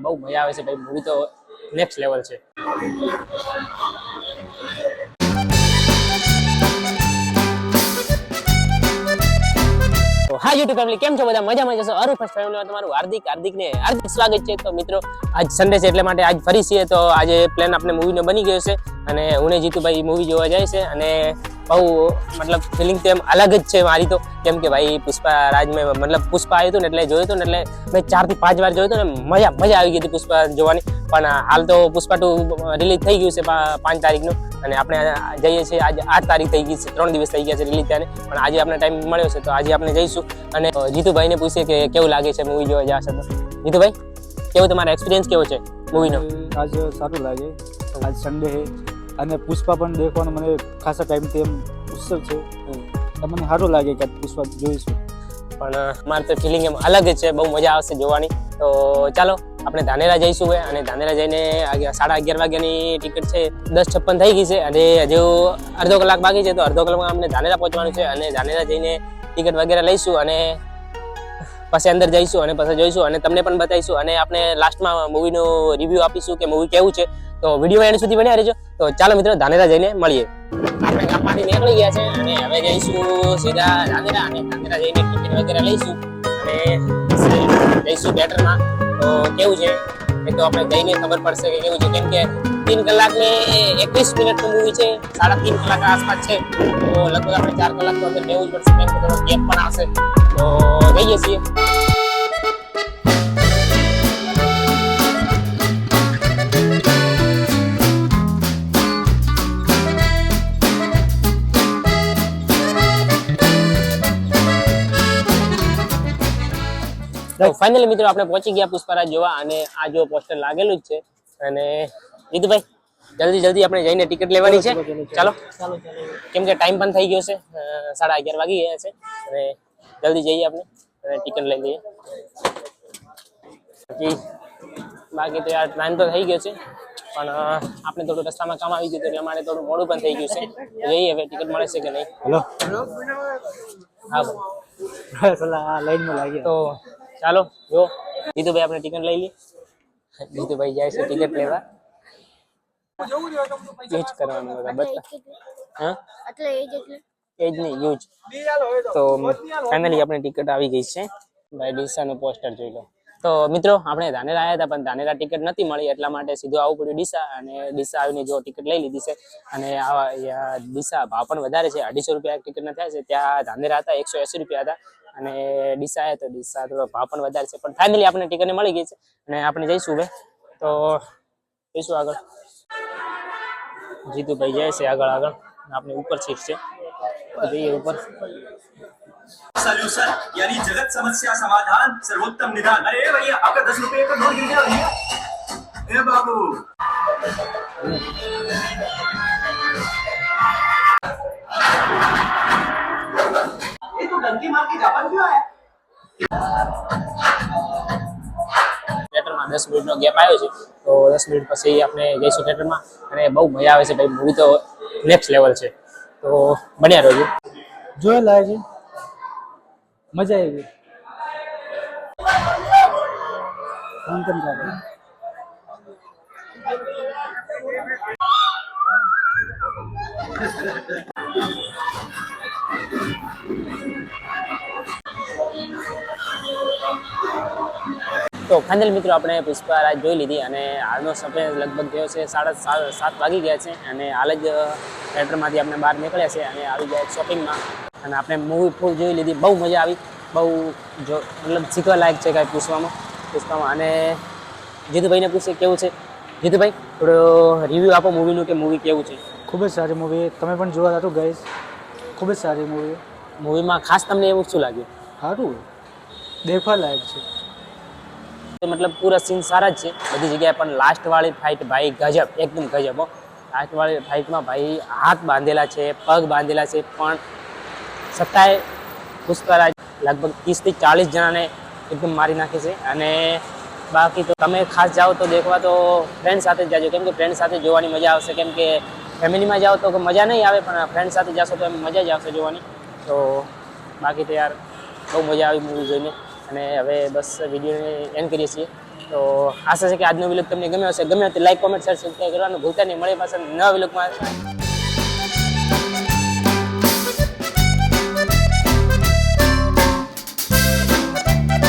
બહુ મજા આવે છે ભાઈ, મૂવી તો નેક્સ્ટ લેવલ છે. હા યુટ્યુબ ફેમિલી, કેમ છો બધા? મજામાં જશો? અરુ ફર્સ્ટ ફેમિલીમાં તમારું હાર્દિક સ્વાગત છે. તો મિત્રો આજ સન્ડે છે એટલે માટે આજ ફરી છીએ. તો આજે પ્લાન આપણે મૂવીનો બની ગયો છે અને હું જીતુભાઈ મૂવી જોવા જાય છે અને બહુ મતલબ ફિલિંગ તો એમ અલગ જ છે મારી તો, કેમ કે ભાઈ પુષ્પા રાજ મેં મતલબ પુષ્પા આવ્યું હતું ને એટલે જોયું હતું ને એટલે મેં 4 થી 5 વાર જોયું હતું ને મજા આવી ગઈ હતી પુષ્પા જોવાની. પણ હાલ તો પુષ્પા 2 રિલીઝ થઈ ગયું છે 5 તારીખનું અને આપણે જઈએ છીએ. આજે 8 તારીખ થઈ ગઈ છે, 3 દિવસ થઈ ગયા છે રિલીઝ થયાને, પણ આજે આપણે ટાઈમ મળ્યો છે તો આજે આપણે જઈશું અને જીતુભાઈને પૂછીએ કે કેવું લાગે છે મૂવી જોવા જશે. તો જીતુભાઈ, કેવું તમારો એક્સપિરિયન્સ કેવો છે મૂવીનો? આજ સારું લાગે, આજ સન્ડે છે અને પુષ્પા પણ દેખવાનો મને ખાસા ટાઈમથી એમ ઉત્સવ છે. મને સારું લાગે કે પુષ્પા જોઈશું. પણ મારે તો ફિલિંગ એમ અલગ જ છે, બહુ મજા આવશે જોવાની. તો ચાલો આપણે ધાનેરા જઈશું ભાઈ, અને ધાનેરા જઈને 11:30 વાગ્યાની ટિકિટ છે, 10:56 થઈ ગઈ છે અને હજુ અડધો કલાક બાકી છે. તો અડધો કલાકમાં અમને ધાનેરા પહોંચવાનું છે અને ધાનેરા જઈને ટિકિટ વગેરે લઈશું અને પછી અંદર જઈશું અને પછી જોઈશું અને તમને પણ બતાવીશું અને આપણે લાસ્ટમાં મૂવીનો રિવ્યુ આપીશું કે મૂવી કેવું છે. તો વિડીયો એન્ડ સુધી બન્યા રહેજો. તો ચાલો મિત્રો, ધાનેરા જઈને મળીએ. આપણે ગામમાંથી નીકળી ગયા છે અને હવે જઈશું સીધા ધાનેરા અને ધાનેરા જઈને ટિકિટ વગેરે લઈશું અને જઈશું થિયેટરમાં. તો કેવું છે એ તો આપણે જઈને ખબર પડશે કે કેવું છે, કેમ કે 3 કલાક ને 21 મિનિટનું મૂવી છે, 3.5 કલાક આસપાસ છે. તો લગભગ આપણે 4 કલાક તો અંદર રહેવું જ પડશે, કેમ કે થોડો ગેપ પણ આવશે. તો જઈએ છીએ. તો ફાઇનલી મિત્રો આપણે પહોંચી ગયા પુષ્પારાજ જોવા અને આ જો પોસ્ટર લાગેલું જ છે. અને જીતુભાઈ જલ્દી આપણે જઈને ટિકિટ લેવાની છે. ચાલો, કેમ કે ટાઈમ પણ થઈ ગયો છે, 11:30 વાગી ગયા છે અને જલ્દી જઈએ આપણે અને ટિકિટ લઈ લઈએ. બાકી તો યાર પ્લાન તો થઈ ગયો છે, પણ આપણે થોડું રસ્તામાં કામ આવી ગયું એટલે અમારે થોડું મોડું પણ થઈ ગયું છે. જોઈએ હવે ટિકિટ મળે છે કે નહીં. હેલો, હા લાઈનમાં લાગ્યા. તો ચાલો જો જીતુભાઈ આપણે ટિકિટ લઈ લઈએ. જીતુભાઈ જાય છે ટિકિટ લેવા. યુઝ કરવાનું બધા. હા એજ નહીં યુઝ. તો ફાઇનલી આપણે ટિકિટ આવી ગઈ છે. ભાઈ ડીસાનું પોસ્ટર જોઈ લો. તો મિત્રો આપણે ધાનેરા આવ્યા હતા પણ ધાનેરા ટિકિટ નથી મળી, એટલા માટે સીધું આવવું પડ્યું ડીસા. અને ડીસા આવીને જો ટિકિટ લઈ લીધી છે અને ડીસા ભાવ પણ વધારે છે, 250 રૂપિયા ટિકિટના થાય છે. ત્યાં ધાનેરા હતા 180 રૂપિયા હતા અને ડીસા આવ્યા તો ડીસા થોડો ભાવ પણ વધારે છે. પણ ફાઇનલી આપણે ટિકિટ મળી ગઈ છે અને આપણે જઈશું હવે. તો જઈશું આગળ. જીતુભાઈ જાય છે આગળ આપણે ઉપર સીટ છે તો જઈએ ઉપર. सॉल्यूशन यानी जगत समस्या समाधान सर्वोत्तम निदान. अरे भैया आपका 10 रुपए का नोट गिर गया भैया. ए बाबू ये तो डंकी मार के जापान क्यों आया? થિયેટરમાં 10 મિનિટનો ગેપ આવ્યો છે, તો 10 મિનિટ પછી આપણે જઈશું થિયેટરમાં અને બહુ મજા આવે છે ભાઈ, મૂવી તો નેક્સ્ટ લેવલ છે. તો બન્યા રહેજો. જોયેલા છે, મજા આવી. તો ફાઇનલ મિત્રો આપણે પુષ્પા રાજ જોઈ લીધી અને હાલનો સમય લગભગ થયો છે 7:30 વાગી ગયા છે અને હાલ જ થિયેટરમાંથી આપણે બહાર નીકળ્યા છે અને આવી ગયા શોપિંગમાં અને આપણે મૂવી ફૂલ જોઈ લીધી. બહુ મજા આવી, બહુ જો મતલબ શીખવા લાયક છે કાંઈ પુષ્પામાં. અને જીતુભાઈને પૂછીએ કેવું છે. જીતુભાઈ થોડો રિવ્યૂ આપો મૂવીનું કે મૂવી કેવું છે. ખૂબ જ સારી મૂવી, તમે પણ જોવા હતું ગાઈસ. ખૂબ જ સારી મૂવી. મૂવીમાં ખાસ તમને એવું શું લાગ્યું? સારું, દેખવા લાયક છે. મતલબ પૂરા સીન સારા જ છે બધી જગ્યાએ, પણ લાસ્ટ વાળી ફાઇટ ભાઈ ગજબ, એકદમ ગજબ હો. લાસ્ટ વાળી ફાઇટમાં ભાઈ હાથ બાંધેલા છે, પગ બાંધેલા છે, પણ છતાંય પુષ્પરાજ લગભગ 30 થી 40 જણાને એકદમ મારી નાખે છે. અને બાકી તો તમે ખાસ જાઓ તો દેખવા તો ફ્રેન્ડ સાથે જ જાજો, કેમ કે ફ્રેન્ડ સાથે જોવાની મજા આવશે. કેમ કે ફેમિલીમાં જાઓ તો મજા નહીં આવે, પણ ફ્રેન્ડ સાથે જશો તો એમ મજા જ આવશે જોવાની. તો બાકી તો યાર બહુ મજા આવી મૂવી જોઈને. અને હવે બસ વિડીયોને એન્ડ કરીએ છીએ. તો આશા છે કે આજનો વિલોગ તમને ગમ્યો હશે. ગમ્યો તો લાઈક, કોમેન્ટ, શેર, સબસ્ક્રાઈબ કરવાનું ભૂલતા નહીં. મળે પાછા નવા વિલોગમાં.